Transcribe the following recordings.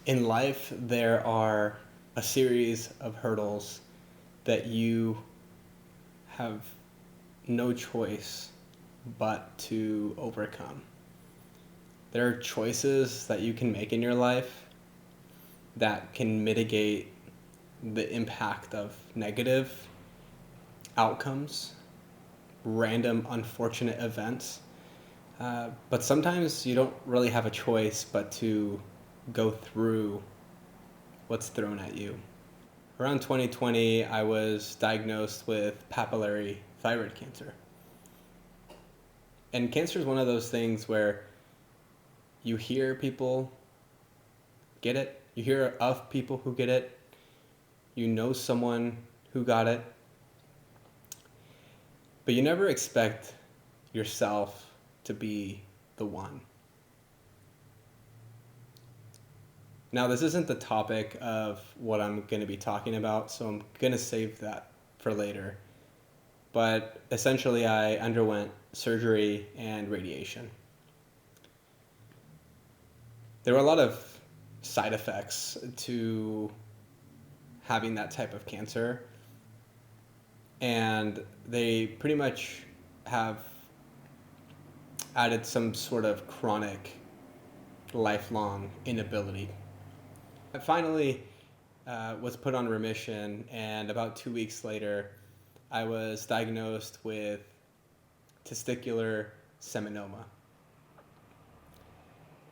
In life, there are a series of hurdles that you have no choice but to overcome. There are choices that you can make in your life that can mitigate the impact of negative outcomes, random unfortunate events. But sometimes you don't really have a choice but to go through what's thrown at you. Around 2020, I was diagnosed with papillary thyroid cancer. And cancer is one of those things where you hear people get it, you hear of people who get it, you know someone who got it, but you never expect yourself to be the one. Now, this isn't the topic of what I'm going to be talking about, so I'm going to save that for later. But essentially, I underwent surgery and radiation. There were a lot of side effects to having that type of cancer, and they pretty much have added some sort of chronic, lifelong inability. I finally was put on remission, and about 2 weeks later, I was diagnosed with testicular seminoma.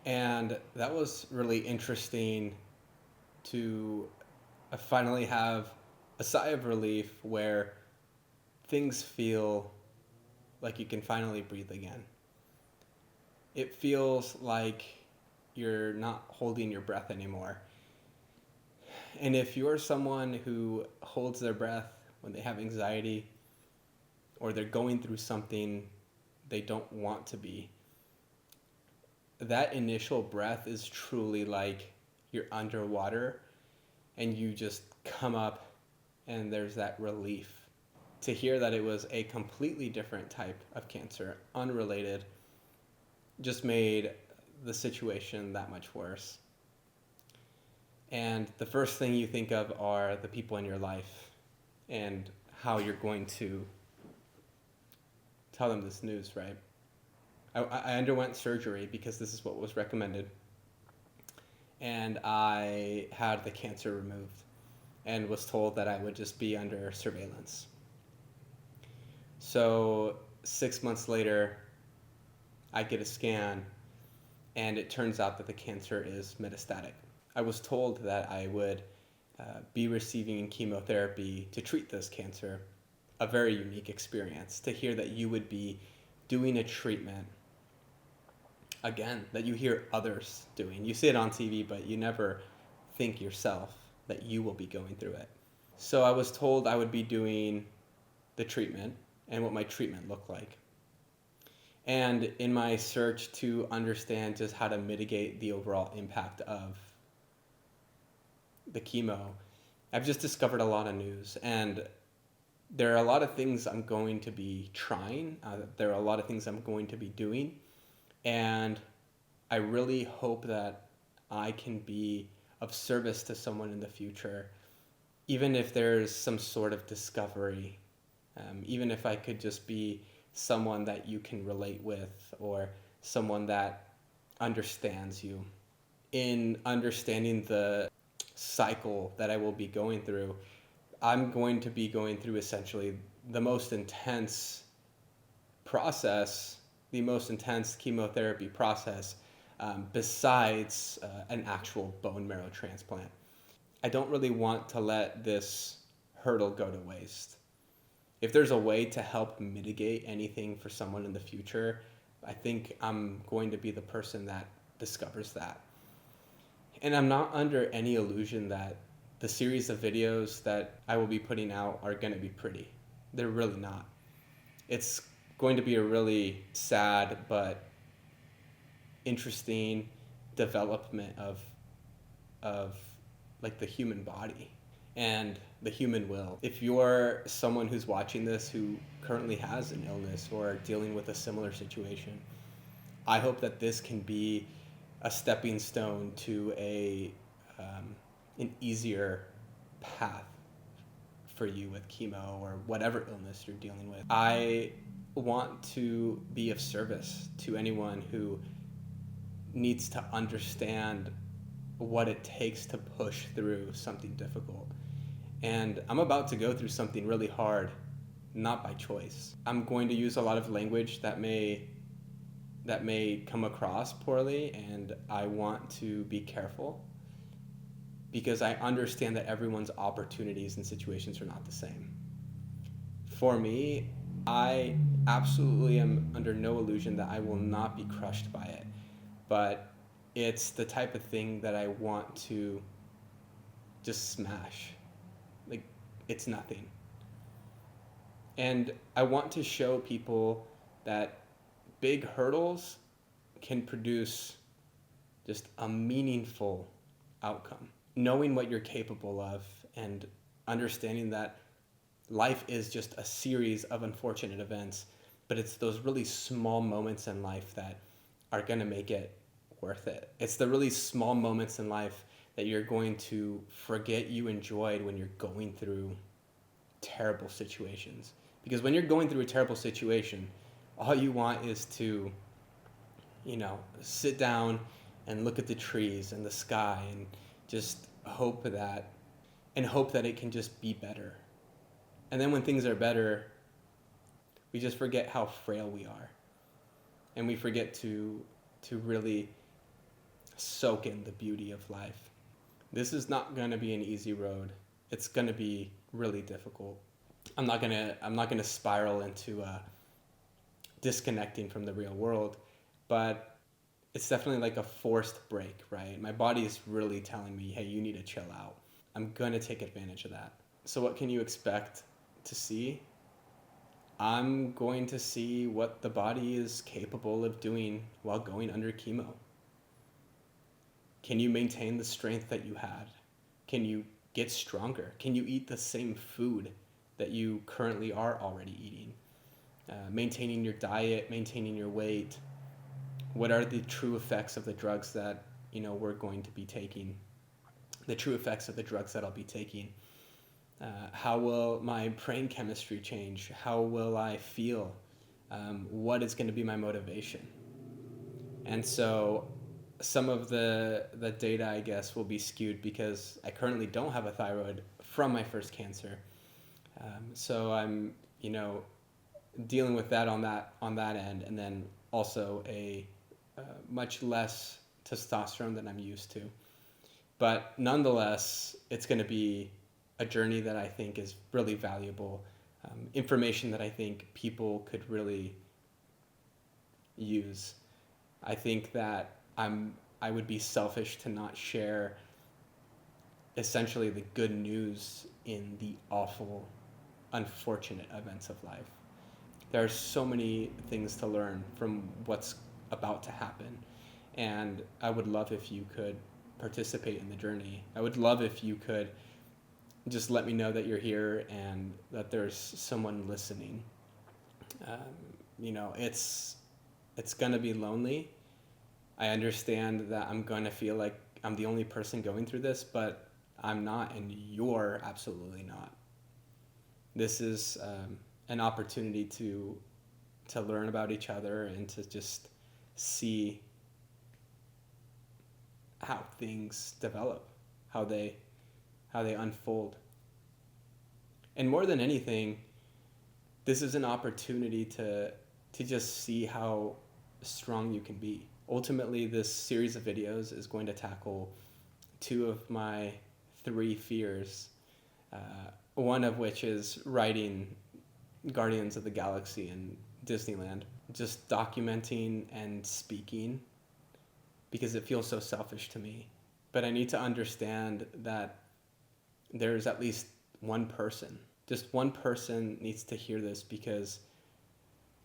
And that was really interesting to finally have a sigh of relief where things feel like you can finally breathe again. It feels like you're not holding your breath anymore. And if you're someone who holds their breath when they have anxiety or they're going through something they don't want to be, that initial breath is truly like you're underwater and you just come up and there's that relief. To hear that it was a completely different type of cancer, unrelated, just made the situation that much worse. And the first thing you think of are the people in your life and how you're going to tell them this news, right? I underwent surgery because this is what was recommended. And I had the cancer removed and was told that I would just be under surveillance. So 6 months later, I get a scan and it turns out that the cancer is metastatic. I was told that I would be receiving chemotherapy to treat this cancer, a very unique experience. To hear that you would be doing a treatment, again, that you hear others doing. You see it on TV, but you never think yourself that you will be going through it. So I was told I would be doing the treatment and what my treatment looked like. And in my search to understand just how to mitigate the overall impact of the chemo, I've just discovered a lot of news. And there are a lot of things I'm going to be trying. There are a lot of things I'm going to be doing. And I really hope that I can be of service to someone in the future, even if there's some sort of discovery, even if I could just be someone that you can relate with or someone that understands you. In understanding the cycle that I will be going through, I'm going to be going through essentially the most intense process, the most intense chemotherapy process besides an actual bone marrow transplant. I don't really want to let this hurdle go to waste. If there's a way to help mitigate anything for someone in the future, I think I'm going to be the person that discovers that. And I'm not under any illusion that the series of videos that I will be putting out are going to be pretty. They're really not. It's going to be a really sad but interesting development of like the human body and the human will. If you're someone who's watching this who currently has an illness or dealing with a similar situation, I hope that this can be a stepping stone to a an easier path for you with chemo or whatever illness you're dealing with. I want to be of service to anyone who needs to understand what it takes to push through something difficult. And I'm about to go through something really hard, not by choice. I'm going to use a lot of language that may come across poorly, and I want to be careful because I understand that everyone's opportunities and situations are not the same. For me, I absolutely am under no illusion that I will not be crushed by it, but it's the type of thing that I want to just smash. Like, it's nothing. And I want to show people that big hurdles can produce just a meaningful outcome. Knowing what you're capable of and understanding that life is just a series of unfortunate events, but it's those really small moments in life that are going to make it worth it. It's the really small moments in life that you're going to forget you enjoyed when you're going through terrible situations. Because when you're going through a terrible situation, all you want is to, sit down and look at the trees and the sky and just hope that it can just be better. And then when things are better, we just forget how frail we are. And we forget to really soak in the beauty of life. This is not going to be an easy road. It's going to be really difficult. I'm not going to spiral into disconnecting from the real world, but it's definitely like a forced break, right? My body is really telling me, hey, you need to chill out. I'm going to take advantage of that. So what can you expect to see? I'm going to see what the body is capable of doing while going under chemo. Can you maintain the strength that you had? Can you get stronger? Can you eat the same food that you currently are already eating? Maintaining your diet, maintaining your weight. What are the true effects of the drugs that we're going to be taking? The true effects of the drugs that I'll be taking. How will my brain chemistry change? How will I feel? What is going to be my motivation? And so some of the data, I guess, will be skewed because I currently don't have a thyroid from my first cancer. So I'm, dealing with that on that end, and then also a much less testosterone than I'm used to. But nonetheless, it's going to be a journey that I think is really valuable, information that I think people could really use. I think that I would be selfish to not share essentially the good news in the awful, unfortunate events of life. There are so many things to learn from what's about to happen, and I would love if you could participate in the journey. I would love if you could just let me know that you're here and that there's someone listening. It's gonna be lonely. I understand that I'm gonna feel like I'm the only person going through this, but I'm not, and you're absolutely not. This is an opportunity to learn about each other and to just see how things develop, how they unfold. And more than anything, this is an opportunity to just see how strong you can be. Ultimately, this series of videos is going to tackle two of my three fears, one of which is writing Guardians of the Galaxy in Disneyland. Just documenting and speaking because it feels so selfish to me. But I need to understand that there's at least one person. Just one person needs to hear this because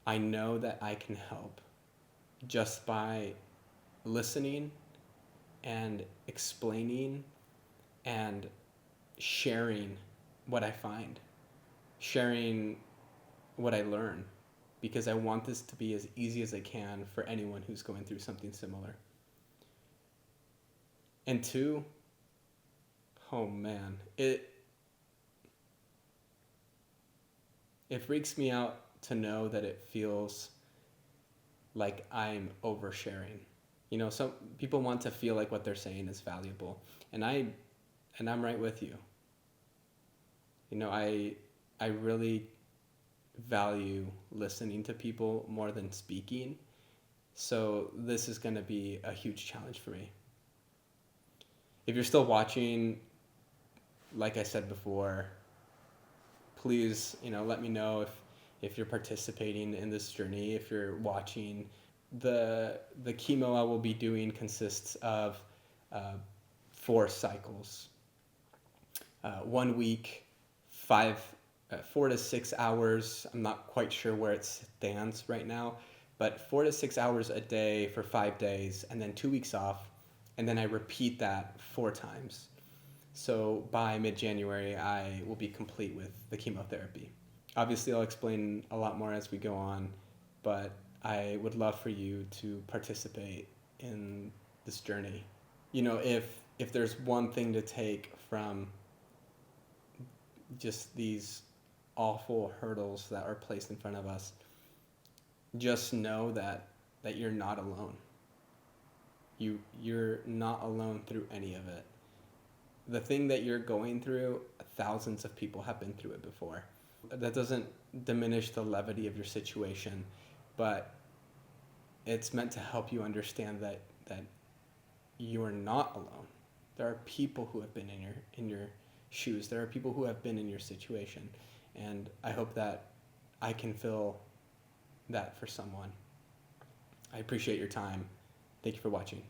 I know that I can help just by listening and explaining and sharing what I find, sharing what I learn, because I want this to be as easy as I can for anyone who's going through something similar. And two, Oh man, it freaks me out to know that it feels like I'm oversharing. Some people want to feel like what they're saying is valuable, and I'm right with you. I really value listening to people more than speaking. So this is going to be a huge challenge for me. If you're still watching, like I said before, please, let me know if you're participating in this journey, if you're watching. The chemo I will be doing consists of uh, 4 cycles. 1 week, 4 to 6 hours. I'm not quite sure where it stands right now, but 4 to 6 hours a day for 5 days, and then 2 weeks off, and then I repeat that 4 times. So by mid-January, I will be complete with the chemotherapy. Obviously, I'll explain a lot more as we go on, but I would love for you to participate in this journey. If there's one thing to take from just these awful hurdles that are placed in front of us, just know that you're not alone. You're not alone through any of it. The thing that you're going through, thousands of people have been through it before. That doesn't diminish the levity of your situation, but it's meant to help you understand that you are not alone. There are people who have been in your shoes. There are people who have been in your situation, and I hope that I can fill that for someone. I appreciate your time. Thank you for watching.